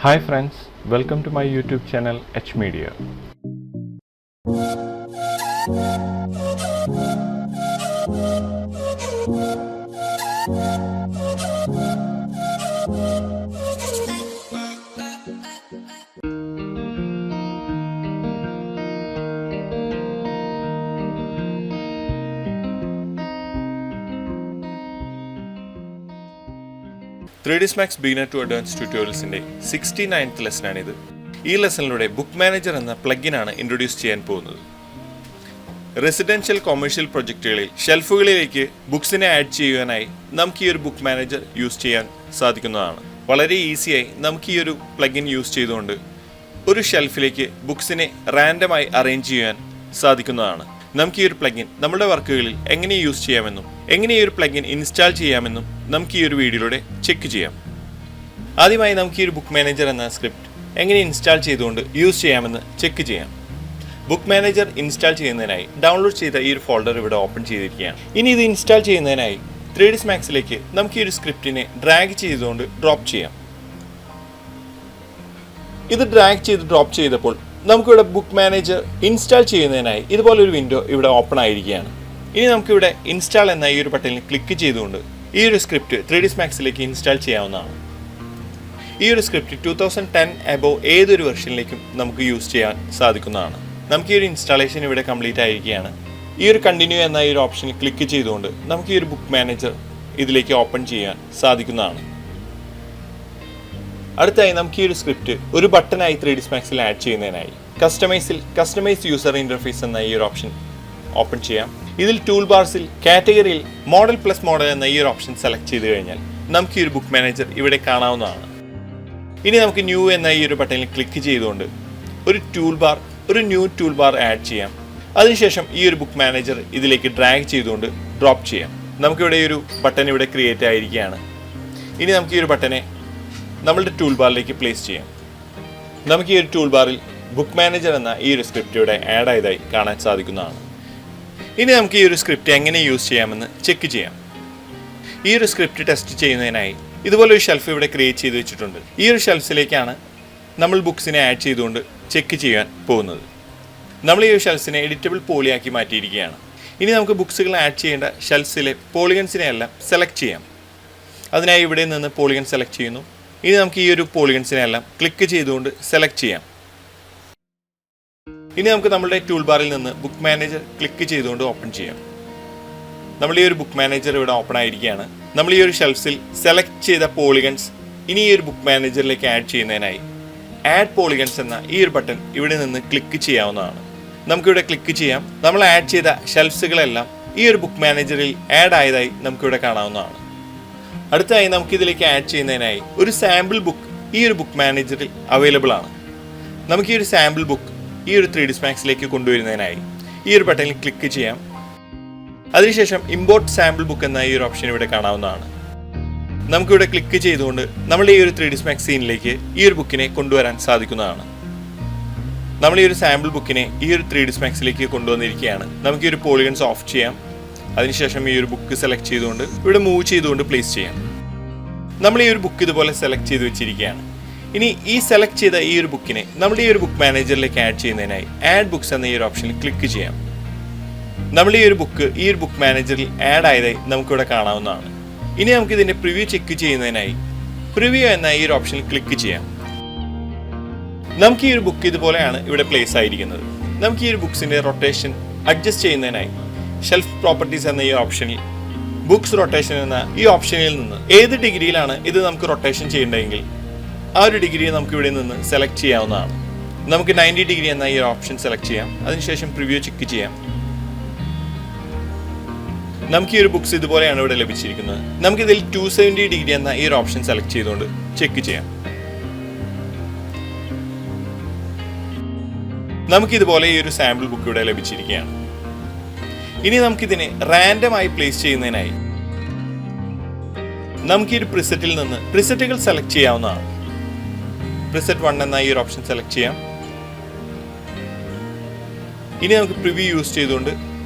Hi friends, welcome to my YouTube channel H Media. Max Beginner to Advanced Tutorialsന്റെ 69th ലെസനാണിത്. ഈ ലെസണിലൂടെ book manager എന്ന പ്ലഗിനാണ് introduce ചെയ്യാൻ പോകുന്നത്. Residential commercial പ്രൊജക്റ്റുകളിൽ ഷെൽഫുകളിലേക്ക് ബുക്സിനെ add ചെയ്യുവാനായി നമുക്ക് ഈ ഒരു ബുക്ക് മാനേജർ യൂസ് ചെയ്യാൻ സാധിക്കുന്നതാണ്. വളരെ ഈസിയായി നമുക്ക് ഈ ഒരു പ്ലഗിൻ യൂസ് ചെയ്തുകൊണ്ട് ഒരു ഷെൽഫിലേക്ക് ബുക്സിനെ റാൻഡമായി അറേഞ്ച് ചെയ്യാൻ സാധിക്കുന്നതാണ്. നമുക്ക് ഈ ഒരു പ്ലഗിൻ നമ്മുടെ വർക്കുകളിൽ എങ്ങനെ യൂസ് ചെയ്യാമെന്നും എങ്ങനെ ഈ ഒരു പ്ലഗിൻ ഇൻസ്റ്റാൾ ചെയ്യാമെന്നും നമുക്ക് ഈ ഒരു വീഡിയോയിലൂടെ ചെക്ക് ചെയ്യാം. ആദ്യമായി നമുക്ക് ഈ ഒരു ബുക്ക് മാനേജർ എന്ന സ്ക്രിപ്റ്റ് എങ്ങനെ ഇൻസ്റ്റാൾ ചെയ്തുകൊണ്ട് യൂസ് ചെയ്യാമെന്ന് ചെക്ക് ചെയ്യാം. ബുക്ക് മാനേജർ ഇൻസ്റ്റാൾ ചെയ്യുന്നതിനായി ഡൗൺലോഡ് ചെയ്ത ഈ ഒരു ഫോൾഡർ ഇവിടെ ഓപ്പൺ ചെയ്തിരിക്കുകയാണ്. ഇനി ഇത് ഇൻസ്റ്റാൾ ചെയ്യുന്നതിനായി 3ds Maxലേക്ക് നമുക്ക് ഈ ഒരു സ്ക്രിപ്റ്റിനെ ഡ്രാഗ് ചെയ്തുകൊണ്ട് ഡ്രോപ്പ് ചെയ്യാം. ഇത് ഡ്രാഗ് ചെയ്ത് ഡ്രോപ്പ് ചെയ്തപ്പോൾ നമുക്കിവിടെ ബുക്ക് മാനേജർ ഇൻസ്റ്റാൾ ചെയ്യുന്നതിനായി ഇതുപോലൊരു വിൻഡോ ഇവിടെ ഓപ്പൺ ആയിരിക്കുകയാണ്. ഇനി നമുക്കിവിടെ ഇൻസ്റ്റാൾ എന്ന ഈ ഒരു ബട്ടണിൽ ക്ലിക്ക് ചെയ്തുകൊണ്ട് ഈ ഒരു സ്ക്രിപ്റ്റ് 3ds Maxലേക്ക് ഇൻസ്റ്റാൾ ചെയ്യാവുന്നതാണ്. ഈ ഒരു സ്ക്രിപ്റ്റ് 2010 അബോവ് ഏതൊരു വെർഷനിലേക്കും നമുക്ക് യൂസ് ചെയ്യാൻ സാധിക്കുന്നതാണ്. നമുക്ക് ഈ ഒരു ഇൻസ്റ്റാളേഷൻ ഇവിടെ കംപ്ലീറ്റ് ആയിരിക്കുകയാണ്. ഈ ഒരു കണ്ടിന്യൂ എന്ന ഈ ഒരു ഓപ്ഷനിൽ ക്ലിക്ക് ചെയ്തുകൊണ്ട് നമുക്ക് ഈ ഒരു ബുക്ക് മാനേജർ ഇതിലേക്ക് ഓപ്പൺ ചെയ്യാൻ സാധിക്കുന്നതാണ്. അടുത്തായി നമുക്ക് ഈ ഒരു സ്ക്രിപ്റ്റ് ഒരു ബട്ടനായി 3ds Maxൽ ആഡ് ചെയ്യുന്നതിനായി കസ്റ്റമൈസ് യൂസർ ഇന്റർഫേസ് എന്ന ഈ ഒരു ഓപ്ഷൻ ഓപ്പൺ ചെയ്യാം. ഇതിൽ ടൂൾ ബാർസിൽ കാറ്റഗറിയിൽ മോഡൽ പ്ലസ് മോഡൽ എന്ന ഈ ഒരു ഓപ്ഷൻ സെലക്ട് ചെയ്ത് കഴിഞ്ഞാൽ നമുക്ക് ഈ ഒരു ബുക്ക് മാനേജർ ഇവിടെ കാണാവുന്നതാണ്. ഇനി നമുക്ക് ന്യൂ എന്ന ഈ ഒരു ബട്ടണിൽ ക്ലിക്ക് ചെയ്തുകൊണ്ട് ഒരു ന്യൂ ടൂൾ ബാർ ആഡ് ചെയ്യാം. അതിനുശേഷം ഈ ഒരു ബുക്ക് മാനേജർ ഇതിലേക്ക് ഡ്രാഗ് ചെയ്തുകൊണ്ട് ഡ്രോപ്പ് ചെയ്യാം. നമുക്കിവിടെ ഈ ഒരു ബട്ടൺ ഇവിടെ ക്രിയേറ്റ് ആയിരിക്കുകയാണ്. ഇനി നമുക്ക് ഈ ഒരു ബട്ടനെ നമ്മളുടെ ടൂൾ ബാറിലേക്ക് പ്ലേസ് ചെയ്യാം. നമുക്ക് ഈ ഒരു ടൂൾ ബാറിൽ ബുക്ക് മാനേജർ എന്ന ഈ ഒരു സ്ക്രിപ്റ്റ് ഇവിടെ ആഡ് ആയതായി കാണാൻ സാധിക്കുന്നതാണ്. ഇനി നമുക്ക് ഈ ഒരു സ്ക്രിപ്റ്റ് എങ്ങനെ യൂസ് ചെയ്യാമെന്ന് ചെക്ക് ചെയ്യാം. ഈ ഒരു സ്ക്രിപ്റ്റ് ടെസ്റ്റ് ചെയ്യുന്നതിനായി ഇതുപോലെ ഒരു ഷെൽഫ് ഇവിടെ ക്രിയേറ്റ് ചെയ്ത് വെച്ചിട്ടുണ്ട്. ഈ ഒരു ഷെൽഫിലേക്കാണ് നമ്മൾ ബുക്സിനെ ആഡ് ചെയ്തുകൊണ്ട് ചെക്ക് ചെയ്യാൻ പോകുന്നത്. നമ്മൾ ഈ ഒരു ഷെൽഫിനെ എഡിറ്റബിൾ പോളിയാക്കി മാറ്റിയിരിക്കുകയാണ്. ഇനി നമുക്ക് ബുക്സുകൾ ആഡ് ചെയ്യേണ്ട ഷെൽഫിലെ പോളിഗൺസിനെ എല്ലാം സെലക്ട് ചെയ്യാം. അതിനായി ഇവിടെ നിന്ന് പോളിഗൺ സെലക്ട് ചെയ്യുന്നു. ഇനി നമുക്ക് ഈ ഒരു പോളിഗൺസിനെ എല്ലാം ക്ലിക്ക് ചെയ്തുകൊണ്ട് സെലക്ട് ചെയ്യാം. ഇനി നമുക്ക് നമ്മുടെ ടൂൾ ബാറിൽ നിന്ന് ബുക്ക് മാനേജർ ക്ലിക്ക് ചെയ്തുകൊണ്ട് ഓപ്പൺ ചെയ്യാം. നമ്മൾ ഈ ഒരു ബുക്ക് മാനേജർ ഇവിടെ ഓപ്പൺ ആയിരിക്കുകയാണ്. നമ്മൾ ഈ ഒരു ഷെൽഫിൽ സെലക്ട് ചെയ്ത പോളിഗൺസ് ഇനി ഈ ഒരു ബുക്ക് മാനേജറിലേക്ക് ആഡ് ചെയ്യുന്നതിനായി ആഡ് പോളിഗൺസ് എന്ന ഈ ഒരു ബട്ടൺ ഇവിടെ നിന്ന് ക്ലിക്ക് ചെയ്യാവുന്നതാണ്. നമുക്കിവിടെ ക്ലിക്ക് ചെയ്യാം. നമ്മൾ ആഡ് ചെയ്ത ഷെൽഫ്സുകളെല്ലാം ഈ ഒരു ബുക്ക് മാനേജറിൽ ആഡ് ആയതായി നമുക്കിവിടെ കാണാവുന്നതാണ്. അടുത്തായി നമുക്കിതിലേക്ക് ആഡ് ചെയ്യുന്നതിനായി ഒരു സാമ്പിൾ ബുക്ക് ഈ ഒരു ബുക്ക് മാനേജറിൽ അവൈലബിൾ ആണ്. നമുക്ക് ഈ ഒരു സാമ്പിൾ ബുക്ക് ഈ ഒരു 3ds Maxലേക്ക് കൊണ്ടുവരുന്നതിനായി ഈ ഒരു ബട്ടണിൽ ക്ലിക്ക് ചെയ്യാം. അതിനുശേഷം ഇമ്പോർട്ട് സാമ്പിൾ ബുക്ക് എന്ന ഈ ഒരു ഓപ്ഷൻ ഇവിടെ കാണാവുന്നതാണ്. നമുക്കിവിടെ ക്ലിക്ക് ചെയ്തുകൊണ്ട് നമ്മുടെ ഈ ഒരു 3ds Max സീനിലേക്ക് ഈ ഒരു ബുക്കിനെ കൊണ്ടുവരാൻ സാധിക്കുന്നതാണ്. നമ്മൾ ഈ ഒരു സാമ്പിൾ ബുക്കിനെ ഈ ഒരു 3ds Maxലേക്ക് കൊണ്ടുവന്നിരിക്കുകയാണ്. നമുക്ക് ഈ ഒരു പോളിഗൺസ് ഓഫ് ചെയ്യാം. അതിനുശേഷം ഈ ഒരു ബുക്ക് സെലക്ട് ചെയ്തുകൊണ്ട് ഇവിടെ മൂവ് ചെയ്തുകൊണ്ട് പ്ലേസ് ചെയ്യാം. നമ്മൾ ഈ ഒരു ബുക്ക് ഇതുപോലെ സെലക്ട് ചെയ്ത് വെച്ചിരിക്കുകയാണ്. ഇനി ഈ സെലക്ട് ചെയ്ത ഈ ഒരു ബുക്കിനെ നമ്മുടെ ഈ ഒരു ബുക്ക് മാനേജറിലേക്ക് ആഡ് ചെയ്യുന്നതിനായി ആഡ് ബുക്സ് എന്ന ഈ ഒരു ഓപ്ഷനിൽ ക്ലിക്ക് ചെയ്യാം. നമ്മൾ ഈ ഒരു ബുക്ക് മാനേജറിൽ ആഡ് ആയതായി നമുക്കിവിടെ കാണാവുന്നതാണ്. ഇനി നമുക്ക് ഇതിന്റെ പ്രിവ്യൂ ചെക്ക് ചെയ്യുന്നതിനായി പ്രിവ്യൂ എന്ന ഈ ഒരു ഓപ്ഷനിൽ ക്ലിക്ക് ചെയ്യാം. നമുക്ക് ഈ ഒരു ബുക്ക് ഇതുപോലെയാണ് ഇവിടെ പ്ലേസ് ആയിരിക്കുന്നത്. നമുക്ക് ഈ ഒരു ബുക്സിന്റെ റൊട്ടേഷൻ അഡ്ജസ്റ്റ് ചെയ്യുന്നതിനായി ഷെൽഫ് പ്രോപ്പർട്ടീസ് എന്ന ഈ ഓപ്ഷനിൽ ബുക്സ് റൊട്ടേഷൻ എന്ന ഈ ഓപ്ഷനിൽ നിന്ന് ഏത് ഡിഗ്രിയിലാണ് ഇത് നമുക്ക് റൊട്ടേഷൻ ചെയ്യേണ്ടതെങ്കിൽ ആ ഒരു ഡിഗ്രി നമുക്ക് ഇവിടെ നിന്ന് സെലക്ട് ചെയ്യാവുന്നതാണ്. നമുക്ക് 90 ഡിഗ്രി എന്ന ഈ ഓപ്ഷൻ സെലക്ട് ചെയ്യാം. അതിനുശേഷം പ്രിവ്യൂ ചെക്ക് ചെയ്യാം. നമുക്ക് ഈ ഒരു ബുക്സ് ഇതുപോലെയാണ് ഇവിടെ ലഭിച്ചിരിക്കുന്നത്. നമുക്കിതിൽ 270 ഡിഗ്രി എന്ന ഈ ഒരു ഓപ്ഷൻ സെലക്ട് ചെയ്തുകൊണ്ട് ചെക്ക് ചെയ്യാം. നമുക്കിതുപോലെ ഈ ഒരു സാമ്പിൾ ബുക്ക് ഇവിടെ ലഭിച്ചിരിക്കുകയാണ്. ഇനി നമുക്കിതിനെ റാൻഡമായി പ്ലേസ് ചെയ്യുന്നതിനായി നമുക്ക് ഈ ഒരു പ്രിസെറ്റിൽ നിന്ന് പ്രിസെറ്റുകൾ സെലക്ട് ചെയ്യാവുന്നതാണ്. പ്രിസെറ്റ് 1 എന്ന ഈ ഒരു ഓപ്ഷൻ സെലക്ട് ചെയ്യാം. ഇനി നമുക്ക് പ്രിവ്യൂ യൂസ് ചെയ്തുകൊണ്ട്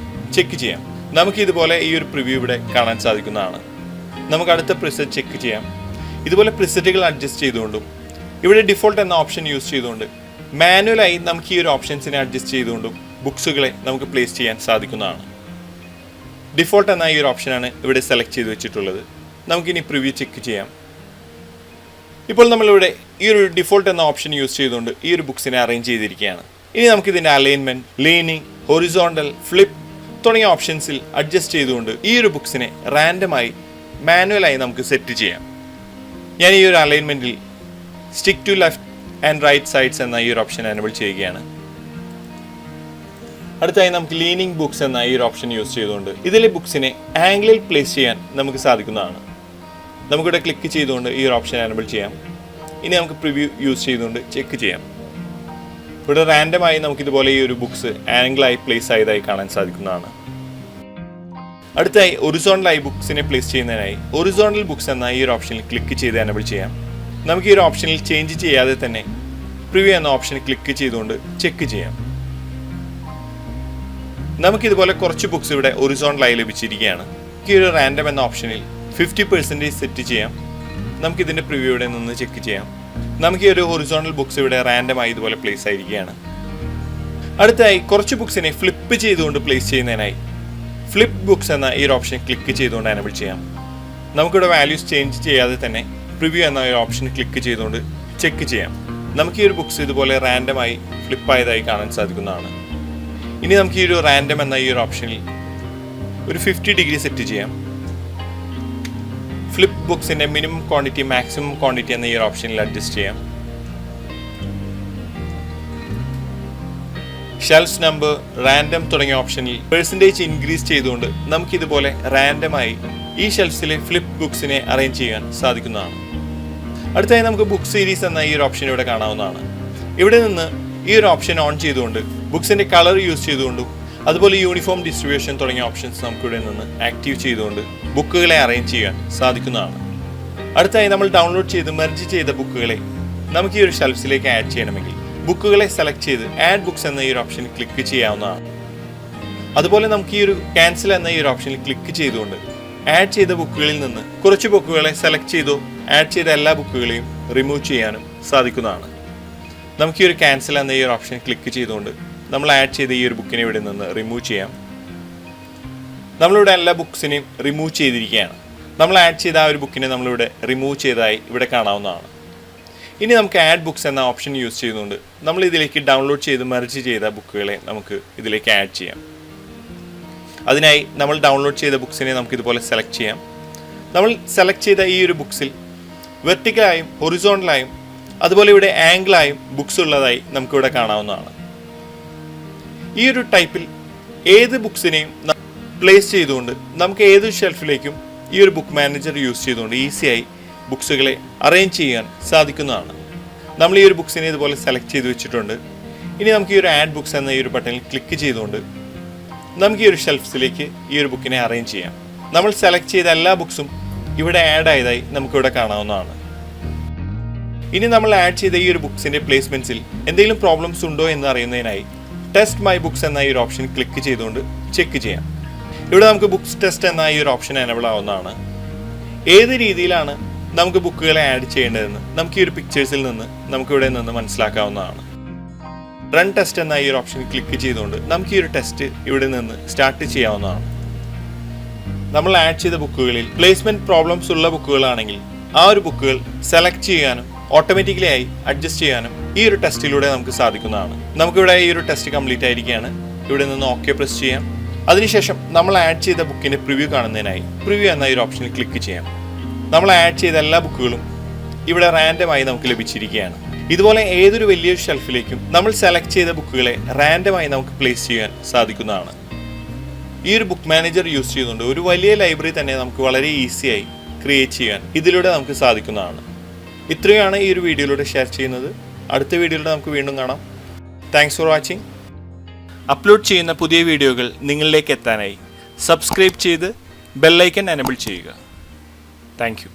ചെക്ക് ചെയ്യാം. നമുക്ക് ഇതുപോലെ ഈ ഒരു പ്രിവ്യൂ ഇവിടെ കാണാൻ സാധിക്കുന്നതാണ്. നമുക്ക് അടുത്ത പ്രിസെറ്റ് ചെക്ക് ചെയ്യാം. ഇതുപോലെ പ്രിസെറ്റുകൾ അഡ്ജസ്റ്റ് ചെയ്തുകൊണ്ടും ഇവിടെ ഡിഫോൾട്ട് എന്ന ഓപ്ഷൻ യൂസ് ചെയ്തുകൊണ്ട് മാനുവലായി നമുക്ക് ഈ ഒരു ഓപ്ഷൻസിനെ അഡ്ജസ്റ്റ് ചെയ്തുകൊണ്ടും ബുക്സുകളെ നമുക്ക് പ്ലേസ് ചെയ്യാൻ സാധിക്കുന്നതാണ്. ഡിഫോൾട്ട് എന്ന ഈ ഒരു ഓപ്ഷനാണ് ഇവിടെ സെലക്ട് ചെയ്ത് വെച്ചിട്ടുള്ളത്. നമുക്കിനി പ്രിവ്യൂ ചെക്ക് ചെയ്യാം. ഇപ്പോൾ നമ്മളിവിടെ ഈ ഒരു ഡിഫോൾട്ട് എന്ന ഓപ്ഷൻ യൂസ് ചെയ്തുകൊണ്ട് ഈ ഒരു ബുക്സിനെ അറേഞ്ച് ചെയ്തിരിക്കുകയാണ്. ഇനി നമുക്കിതിൻ്റെ അലൈൻമെൻറ്റ്, ലീനിങ്, ഹൊറിസോണ്ടൽ, ഫ്ലിപ്പ് തുടങ്ങിയ ഓപ്ഷൻസിൽ അഡ്ജസ്റ്റ് ചെയ്തുകൊണ്ട് ഈ ഒരു ബുക്സിനെ റാൻഡമായി മാനുവലായി നമുക്ക് സെറ്റ് ചെയ്യാം. ഞാൻ ഈ ഒരു അലൈൻമെൻറ്റിൽ stick to left and right sides എന്ന ഈ ഒരു ഓപ്ഷൻ എനേബിൾ ചെയ്യുകയാണ്. അടുത്തായി നമുക്ക് ലീനിങ് ബുക്സ് എന്ന ഈ ഒരു ഓപ്ഷൻ യൂസ് ചെയ്തുകൊണ്ട് ഇതിലെ ബുക്സിനെ ആംഗിളിൽ പ്ലേസ് ചെയ്യാൻ നമുക്ക് സാധിക്കുന്നതാണ്. നമുക്കിവിടെ ക്ലിക്ക് ചെയ്തുകൊണ്ട് ഈ ഒരു ഓപ്ഷൻ എനേബിൾ ചെയ്യാം. ഇനി നമുക്ക് പ്രിവ്യൂ യൂസ് ചെയ്തുകൊണ്ട് ചെക്ക് ചെയ്യാം. ഇവിടെ റാൻഡമായി നമുക്കിതുപോലെ ഈ ഒരു ബുക്സ് ആംഗിളായി പ്ലേസ് ആയതായി കാണാൻ സാധിക്കുന്നതാണ്. അടുത്തായി ഒറിസോണ്ടലായി ബുക്സിനെ പ്ലേസ് ചെയ്യുന്നതിനായി ഒറിസോണ്ടൽ ബുക്സ് എന്ന ഈ ഒരു ഓപ്ഷനിൽ ക്ലിക്ക് ചെയ്ത് എനേബിൾ ചെയ്യാം. നമുക്ക് ഈ ഒരു ഓപ്ഷനിൽ ചേഞ്ച് ചെയ്യാതെ തന്നെ പ്രിവ്യൂ എന്ന ഓപ്ഷൻ ക്ലിക്ക് ചെയ്തുകൊണ്ട് ചെക്ക് ചെയ്യാം. നമുക്കിതുപോലെ കുറച്ച് ബുക്സ് ഇവിടെ ഒറിസോണ്ടലായി ലഭിച്ചിരിക്കുകയാണ്. ഈ ഒരു റാൻഡം എന്ന ഓപ്ഷനിൽ 50% സെറ്റ് ചെയ്യാം. നമുക്കിതിൻ്റെ പ്രിവ്യൂ ഇവിടെ നിന്ന് ചെക്ക് ചെയ്യാം. നമുക്ക് ഈ ഒരു ഹൊറിസോണ്ടൽ ബുക്സ് ഇവിടെ റാൻഡമായി ഇതുപോലെ പ്ലേസ് ആയിരിക്കുകയാണ്. അടുത്തായി കുറച്ച് ബുക്സിനെ ഫ്ലിപ്പ് ചെയ്തുകൊണ്ട് പ്ലേസ് ചെയ്യുന്നതിനായി ഫ്ലിപ്പ് ബുക്സ് എന്ന ഈ ഒരു ഓപ്ഷൻ ക്ലിക്ക് ചെയ്തുകൊണ്ട് എനേബിൾ ചെയ്യാം. നമുക്കിവിടെ വാല്യൂസ് ചേഞ്ച് ചെയ്യാതെ തന്നെ പ്രിവ്യൂ എന്ന ഒരു ഓപ്ഷൻ ക്ലിക്ക് ചെയ്തുകൊണ്ട് ചെക്ക് ചെയ്യാം. നമുക്ക് ഈ ഒരു ബുക്സ് ഇതുപോലെ റാൻഡമായി ഫ്ലിപ്പ് ആയതായി കാണാൻ സാധിക്കുന്നതാണ്. ഇനി നമുക്ക് ഈ ഒരു റാൻഡം എന്ന ഈ ഒരു ഓപ്ഷനിൽ ഒരു 50 ഡിഗ്രി സെറ്റ് ചെയ്യാം. ഫ്ലിപ്പ് ബുക്സിൻ്റെ മിനിമം ക്വാണ്ടിറ്റി, മാക്സിമം ക്വാണ്ടിറ്റി എന്ന ഈ ഒരു ഓപ്ഷനിൽ അഡ്ജസ്റ്റ് ചെയ്യാം. ഷെൽഫ് നമ്പർ, റാൻഡം തുടങ്ങിയ ഓപ്ഷനിൽ പെർസെൻറ്റേജ് ഇൻക്രീസ് ചെയ്തുകൊണ്ട് നമുക്കിതുപോലെ റാൻഡമായി ഈ ഷെൽഫ്സിലെ ഫ്ലിപ്പ് ബുക്സിനെ അറേഞ്ച് ചെയ്യാൻ സാധിക്കുന്നതാണ്. അടുത്തായി നമുക്ക് ബുക്ക് സീരീസ് എന്ന ഈ ഒരു ഓപ്ഷൻ ഇവിടെ കാണാവുന്നതാണ്. ഇവിടെ നിന്ന് ഈ ഒരു ഓപ്ഷൻ ഓൺ ചെയ്തുകൊണ്ട് ബുക്സിൻ്റെ കളർ യൂസ് ചെയ്തുകൊണ്ടും അതുപോലെ യൂണിഫോം ഡിസ്ട്രിബ്യൂഷൻ തുടങ്ങിയ ഓപ്ഷൻസ് നമുക്കിവിടെ നിന്ന് ആക്റ്റീവ് ചെയ്തുകൊണ്ട് ബുക്കുകളെ അറേഞ്ച് ചെയ്യാൻ സാധിക്കുന്നതാണ്. അടുത്തായി നമ്മൾ ഡൗൺലോഡ് ചെയ്ത് മെർജ് ചെയ്ത ബുക്കുകളെ നമുക്ക് ഈ ഒരു ഷെൽഫ്സിലേക്ക് ആഡ് ചെയ്യണമെങ്കിൽ ബുക്കുകളെ സെലക്ട് ചെയ്ത് ആഡ് ബുക്സ് എന്ന ഈ ഒരു ഓപ്ഷൻ ക്ലിക്ക് ചെയ്യാവുന്നതാണ്. അതുപോലെ നമുക്ക് ഈ ഒരു ക്യാൻസൽ എന്ന ഈ ഒരു ഓപ്ഷനിൽ ക്ലിക്ക് ചെയ്തുകൊണ്ട് ആഡ് ചെയ്ത ബുക്കുകളിൽ നിന്ന് കുറച്ച് ബുക്കുകളെ സെലക്ട് ചെയ്തോ ആഡ് ചെയ്ത എല്ലാ ബുക്കുകളെയും റിമൂവ് ചെയ്യാനും സാധിക്കുന്നതാണ്. നമുക്ക് ഈ ഒരു ക്യാൻസൽ എന്ന ഈ ഒരു ഓപ്ഷൻ ക്ലിക്ക് ചെയ്തുകൊണ്ട് നമ്മൾ ആഡ് ചെയ്ത ഈ ഒരു ബുക്കിനെ ഇവിടെ നിന്ന് റിമൂവ് ചെയ്യാം. നമ്മളിവിടെ എല്ലാ ബുക്സിനെയും റിമൂവ് ചെയ്തിരിക്കുകയാണ്. നമ്മൾ ആഡ് ചെയ്ത ആ ഒരു ബുക്കിനെ നമ്മളിവിടെ റിമൂവ് ചെയ്തതായി ഇവിടെ കാണാവുന്നതാണ്. ഇനി നമുക്ക് ആഡ് ബുക്സ് എന്ന ഓപ്ഷൻ യൂസ് ചെയ്തുകൊണ്ട് നമ്മൾ ഇതിലേക്ക് ഡൗൺലോഡ് ചെയ്ത് മെർജ് ചെയ്ത ബുക്കുകളെ നമുക്ക് ഇതിലേക്ക് ആഡ് ചെയ്യാം. അതിനായി നമ്മൾ ഡൗൺലോഡ് ചെയ്ത ബുക്സിനെ നമുക്ക് ഇതുപോലെ സെലക്ട് ചെയ്യാം. നമ്മൾ സെലക്ട് ചെയ്ത ഈ ഒരു ബുക്സിൽ വെർട്ടിക്കലായും ഹൊറിസോണ്ടലായും അതുപോലെ ഇവിടെ ആംഗിളായും ബുക്സ് ഉള്ളതായി നമുക്കിവിടെ കാണാവുന്നതാണ്. ഈ ഒരു ടൈപ്പിൽ ഏത് ബുക്സിനെയും പ്ലേസ് ചെയ്തുകൊണ്ട് നമുക്ക് ഏത് ഷെൽഫിലേക്കും ഈ ഒരു ബുക്ക് മാനേജർ യൂസ് ചെയ്തുകൊണ്ട് ഈസിയായി ബുക്സുകളെ അറേഞ്ച് ചെയ്യാൻ സാധിക്കുന്നതാണ്. നമ്മൾ ഈ ഒരു ബുക്സിനെ ഇതുപോലെ സെലക്ട് ചെയ്ത് വെച്ചിട്ടുണ്ട്. ഇനി നമുക്ക് ഈ ഒരു ആഡ് ബുക്സ് എന്ന ഈ ഒരു ബട്ടണിൽ ക്ലിക്ക് ചെയ്തുകൊണ്ട് നമുക്ക് ഈ ഒരു ഷെൽഫ്സിലേക്ക് ഈ ഒരു ബുക്കിനെ അറേഞ്ച് ചെയ്യാം. നമ്മൾ സെലക്ട് ചെയ്ത എല്ലാ ബുക്സും ഇവിടെ ആഡ് ആയതായി നമുക്കിവിടെ കാണാവുന്നതാണ്. ഇനി നമ്മൾ ആഡ് ചെയ്ത ഈ ഒരു ബുക്സിൻ്റെ പ്ലേസ്മെൻറ്റ്സിൽ എന്തെങ്കിലും പ്രോബ്ലംസ് ഉണ്ടോ എന്ന് അറിയുന്നതിനായി ടെസ്റ്റ് മൈ ബുക്സ് എന്ന ഈ ഒരു ഓപ്ഷൻ ക്ലിക്ക് ചെയ്തുകൊണ്ട് ചെക്ക് ചെയ്യാം. ഇവിടെ നമുക്ക് ബുക്സ് ടെസ്റ്റ് എന്ന ഈ ഒരു ഓപ്ഷൻ എനേബിൾ ആവുന്നതാണ്. ഏത് രീതിയിലാണ് നമുക്ക് ബുക്കുകളെ ആഡ് ചെയ്യേണ്ടതെന്ന് നമുക്ക് ഈ ഒരു പിക്ചേഴ്സിൽ നിന്ന് നമുക്കിവിടെ നിന്ന് മനസ്സിലാക്കാവുന്നതാണ്. റൺ ടെസ്റ്റ് എന്ന ഈ ഒരു ഓപ്ഷൻ ക്ലിക്ക് ചെയ്തുകൊണ്ട് നമുക്ക് ഈ ഒരു ടെസ്റ്റ് ഇവിടെ നിന്ന് സ്റ്റാർട്ട് ചെയ്യാവുന്നതാണ്. നമ്മൾ ആഡ് ചെയ്ത ബുക്കുകളിൽ പ്ലേസ്മെൻറ്റ് പ്രോബ്ലംസ് ഉള്ള ബുക്കുകളാണെങ്കിൽ ആ ഒരു ബുക്കുകൾ സെലക്ട് ചെയ്യാനും ഓട്ടോമാറ്റിക്കലി ആയി അഡ്ജസ്റ്റ് ചെയ്യാനും ഈ ഒരു ടെസ്റ്റിലൂടെ നമുക്ക് സാധിക്കുന്നതാണ്. നമുക്കിവിടെ ഈ ഒരു ടെസ്റ്റ് കംപ്ലീറ്റ് ആയിരിക്കുകയാണ്. ഇവിടെ നിന്ന് ഓക്കെ പ്രസ് ചെയ്യാം. അതിനുശേഷം നമ്മൾ ആഡ് ചെയ്ത ബുക്കിൻ്റെ പ്രിവ്യൂ കാണുന്നതിനായി പ്രിവ്യൂ എന്ന ഈ ഒരു ഓപ്ഷനിൽ ക്ലിക്ക് ചെയ്യാം. നമ്മൾ ആഡ് ചെയ്ത എല്ലാ ബുക്കുകളും ഇവിടെ റാൻഡമായി നമുക്ക് ലഭിച്ചിരിക്കുകയാണ്. ഇതുപോലെ ഏതൊരു വലിയൊരു ഷെൽഫിലേക്കും നമ്മൾ സെലക്ട് ചെയ്ത ബുക്കുകളെ റാൻഡമായി നമുക്ക് പ്ലേസ് ചെയ്യാൻ സാധിക്കുന്നതാണ്. ഈ ഒരു ബുക്ക് മാനേജർ യൂസ് ചെയ്തുകൊണ്ട് ഒരു വലിയ ലൈബ്രറി തന്നെ നമുക്ക് വളരെ ഈസിയായി ക്രിയേറ്റ് ചെയ്യാൻ ഇതിലൂടെ നമുക്ക് സാധിക്കുന്നതാണ്. ഇത്രയാണ് ഈ ഒരു വീഡിയോയിലൂടെ ഷെയർ ചെയ്യുന്നത്. അടുത്ത വീഡിയോയിലൂടെ നമുക്ക് വീണ്ടും കാണാം. Thanks for watching. അപ്ലോഡ് ചെയ്യുന്ന പുതിയ വീഡിയോകൾ നിങ്ങളിലേക്ക് എത്താനായി സബ്സ്ക്രൈബ് ചെയ്ത് ബെല്ലൈക്കൺ എനേബിൾ ചെയ്യുക. Thank you.